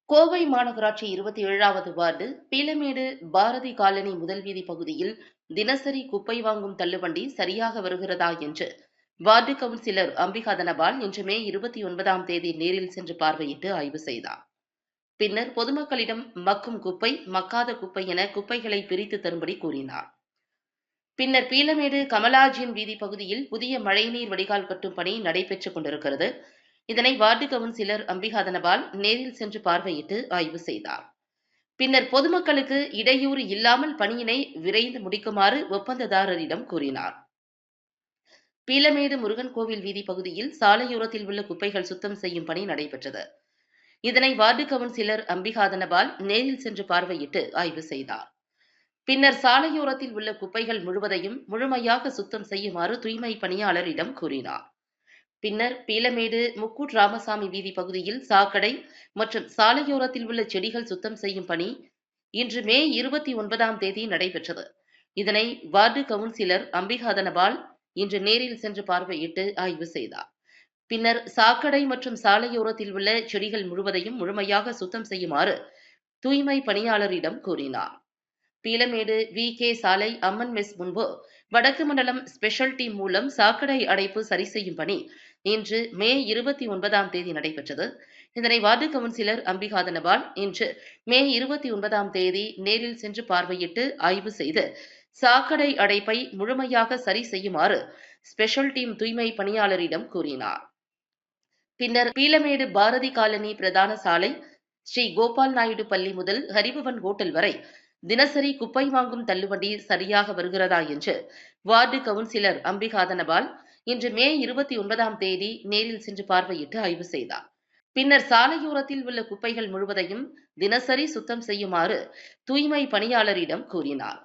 கோவை மாநகராட்சி 27வது ward Peelamedu Bharathi colony முதல் வீதி பகுதியில் தினசரி குப்பை வாங்கும் தள்ளுவண்டி சரியாக வருகிறதா என்று வார்டு கவுன்சிலர் அம்பிகா தனபால் இன்று மே 29ஆம் தேதி நேரில் சென்று பார்வையிட்டு ஆய்வு செய்தார். பின்னர் பொதுமக்களிடம் மக்கும் குப்பை, மக்காத குப்பை என குப்பைகளை பிரித்து தரும்படி கூறினார். பின்னர் பீளமேடு கமலாஜியன் வீதி பகுதியில் புதிய மழைநீர் வடிகால் கட்டும் பணி நடைபெற்றுக் கொண்டிருக்கிறது. இதனை வார்டு கவுன்சிலர் அம்பிகா தனபால் நேரில் சென்று பார்வையிட்டு ஆய்வு செய்தார். பின்னர் பொதுமக்களுக்கு இடையூறு இல்லாமல் பணியினை விரைந்து முடிக்குமாறு ஒப்பந்ததாரரிடம் கூறினார். பீளமேடு முருகன் கோவில் வீதி பகுதியில் சாலையோரத்தில் உள்ள குப்பைகள் சுத்தம் செய்யும் பணி நடைபெற்றது. இதனை வார்டு கவுன்சிலர் அம்பிகா தனபால் நேரில் சென்று பார்வையிட்டு ஆய்வு செய்தார். பின்னர் சாலையோரத்தில் உள்ள குப்பைகள் முழுவதையும் முழுமையாக சுத்தம் செய்யுமாறு தூய்மை பணியாளரிடம் கூறினார். பின்னர் பீளமேடு முக்கூட் ராமசாமி வீதி பகுதியில் சாக்கடை மற்றும் சாலையோரத்தில் உள்ள செடிகள் சுத்தம் செய்யும் பணி இன்று மே 29ஆம் தேதி நடைபெற்றது. இதனை வார்டு கவுன்சிலர் அம்பிகா தனபால் இன்று நேரில் சென்று பார்வையிட்டு ஆய்வு செய்தார். பின்னர் சாக்கடை மற்றும் சாலையோரத்தில் உள்ள செடிகள் முழுவதையும் முழுமையாக சுத்தம் செய்யுமாறு தூய்மை பணியாளரிடம் கூறினார். பீளமேடு VK சாலை அம்மன் மெஸ் முன்பு வடக்கு மண்டலம் ஸ்பெஷல் டீம் மூலம் சாக்கடை அடைப்பு சரி செய்யும் பணி இன்று மே 29ஆம் தேதி நடைபெற்றது. இதனை வார்டு கவுன்சிலர் அம்பிகா தனபால் இன்று மே 29ஆம் தேதி நேரில் சென்று பார்வையிட்டு ஆய்வு செய்து சாக்கடை அடைப்பை முழுமையாக சரி செய்யுமாறு ஸ்பெஷல் டீம் தூய்மை பணியாளரிடம் கூறினார். பின்னர் பீளமேடு பாரதி காலனி பிரதான சாலை ஸ்ரீ கோபால் நாயுடு பள்ளி முதல் ஹரிபவன் ஹோட்டல் வரை தினசரி குப்பை வாங்கும் தள்ளுவண்டி சரியாக வருகிறதா என்று வார்டு கவுன்சிலர் அம்பிகா தனபால் இன்று மே 29ஆம் தேதி நேரில் சென்று பார்வையிட்டு ஆய்வு செய்தார். பின்னர் சாலையோரத்தில் உள்ள குப்பைகள் முழுவதையும் தினசரி சுத்தம் செய்யுமாறு தூய்மை பணியாளரிடம் கூறினார்.